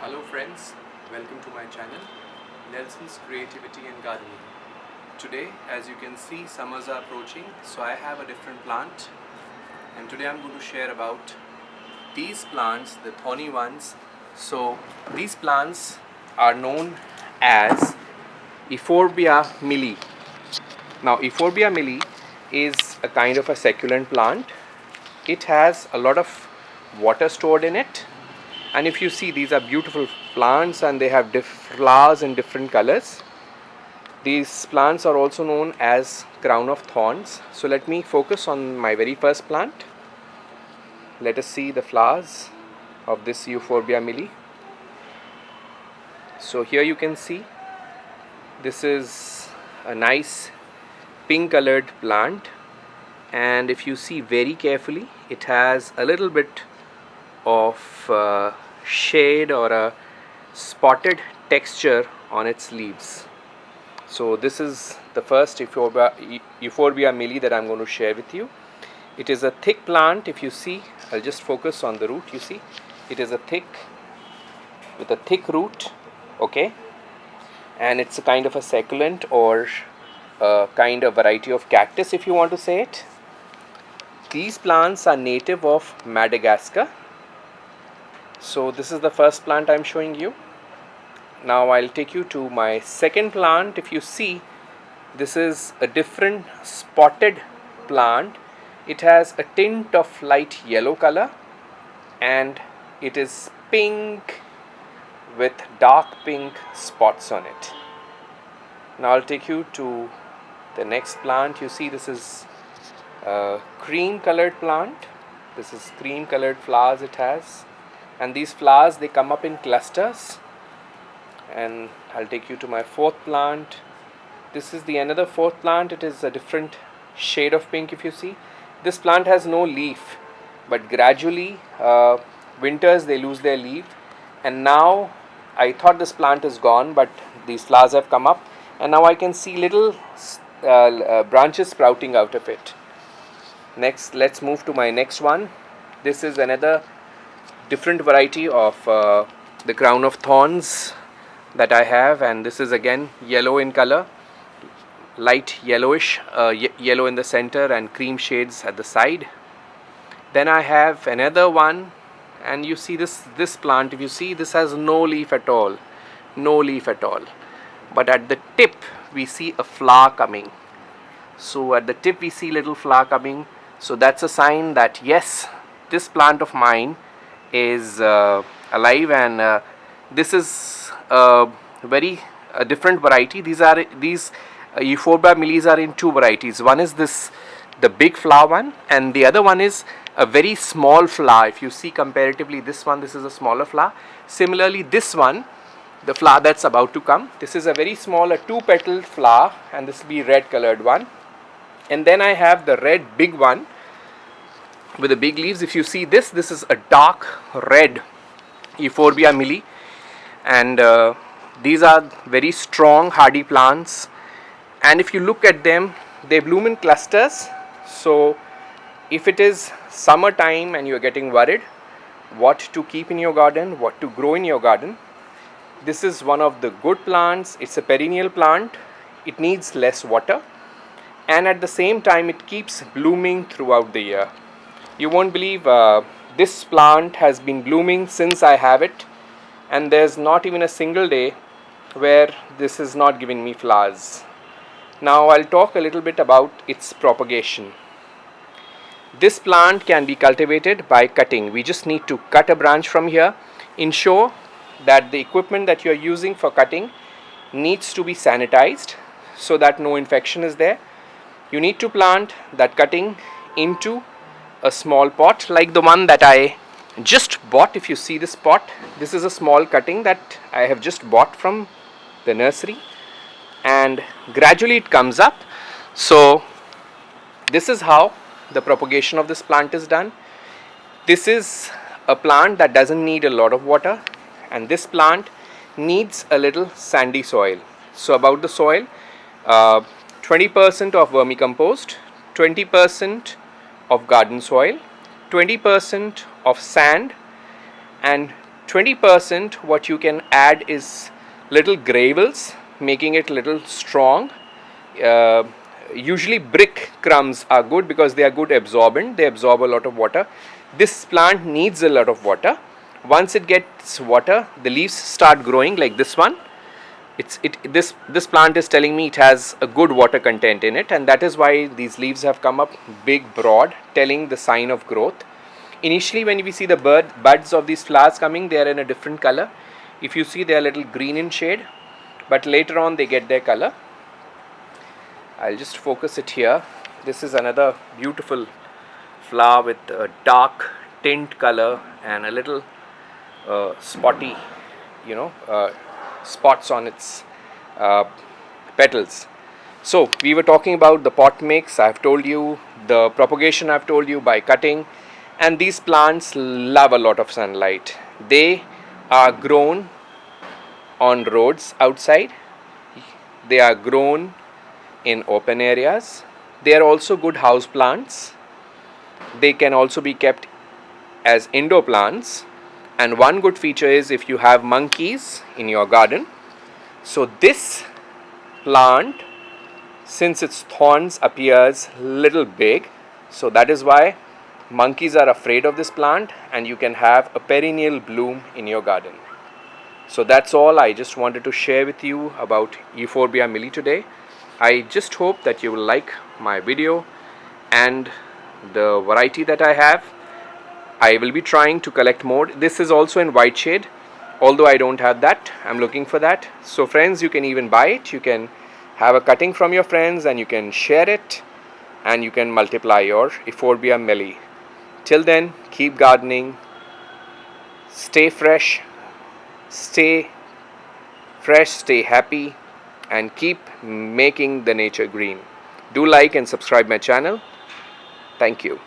Hello friends, welcome to my channel Nelson's Creativity and Gardening. Today, as you can see, summers are approaching, so I have a different plant, and today I'm going to share about these plants, the thorny ones. So these plants are known as Euphorbia mili. Now Euphorbia mili is a kind of a succulent plant. It has a lot of water stored in it, and if you see, these are beautiful plants and they have flowers in different colors. These plants are also known as crown of thorns. So let me focus on my very first plant. Let us see the flowers of this Euphorbia mili. So here you can see, this is a nice pink colored plant, and if you see very carefully, it has a little bit of shade or a spotted texture on its leaves. So this is the first Euphorbia mili that I'm going to share with you. It is a thick plant. If you see, I'll just focus on the root. You see, it is with a thick root, okay, and it's a kind of a succulent or a kind of variety of cactus, if you want to say it. These plants are native of Madagascar. So this is the first plant I'm showing you. Now I'll take you to my second plant. If you see, this is a different spotted plant. It has a tint of light yellow color, and it is pink with dark pink spots on it. Now I'll take you to the next plant. You see, this is a cream colored plant. This is cream colored flowers it has, and these flowers, they come up in clusters. And I'll take you to my fourth plant. This is the another fourth plant. It is a different shade of pink. If you see, this plant has no leaf, but gradually winters they lose their leaf, and now I thought this plant is gone, but these flowers have come up, and now I can see little branches sprouting out of it. Next, let's move to my next one. This is another different variety of the crown of thorns that I have, and this is again yellow in color, light yellowish, yellow in the center and cream shades at the side. Then I have another one, and you see this plant. If you see, this has no leaf at all, but at the tip we see a flower coming. So at the tip we see little flower coming, so that's a sign that yes, this plant of mine is alive, and this is a very different variety. These Euphorbia milis are in two varieties. One is the big flower one, and the other one is a very small flower. If you see comparatively, this is a smaller flower. Similarly, this one, the flower that's about to come, this is a very small, a two-petaled flower, and this will be red colored one. And then I have the red big one with the big leaves. If you see this is a dark red Euphorbia mili, and these are very strong hardy plants, and if you look at them, they bloom in clusters. So if it is summertime and you are getting worried what to keep in your garden, what to grow in your garden, this is one of the good plants. It's a perennial plant. It needs less water, and at the same time it keeps blooming throughout the year. You won't believe, this plant has been blooming since I have it, and there's not even a single day where this is not giving me flowers. Now I'll talk a little bit about its propagation. This plant can be cultivated by cutting. We just need to cut a branch from here. Ensure that the equipment that you are using for cutting needs to be sanitized so that no infection is there. You need to plant that cutting into a small pot like the one that I just bought. If you see this pot, this is a small cutting that I have just bought from the nursery, and gradually it comes up. So this is how the propagation of this plant is done. This is a plant that doesn't need a lot of water, and this plant needs a little sandy soil. So about the soil, 20% of vermicompost, 20% of garden soil, 20% of sand, and 20% what you can add is little gravels, making it little strong. uh, Usually brick crumbs are good because they are good absorbent, they absorb a lot of water. This plant needs a lot of water. Once it gets water, the leaves start growing like this one. This plant is telling me it has a good water content in it, and that is why these leaves have come up big, broad, telling the sign of growth. Initially, when we see the buds of these flowers coming, they are in a different color. If you see, they are a little green in shade, but later on they get their color. I'll just focus it here. This is another beautiful flower with a dark tint color and a little spotty, spots on its uh, petals. So we were talking about the pot mix. I've told you the propagation. I've told you by cutting, and these plants love a lot of sunlight. They are grown on roads outside. They are grown in open areas. They are also good house plants. They can also be kept as indoor plants. And one good feature is if you have monkeys in your garden. So this plant, since its thorns appears little big, so that is why monkeys are afraid of this plant, and you can have a perennial bloom in your garden. So that's all I just wanted to share with you about Euphorbia mili today. I just hope that you will like my video and the variety that I have. I will be trying to collect more. This is also in white shade, although I don't have that. I'm looking for that. So friends, you can even buy it. You can have a cutting from your friends and you can share it, and you can multiply your Euphorbia mili. Till then, keep gardening, stay fresh, stay happy, and keep making the nature green. Do like and subscribe my channel. Thank you.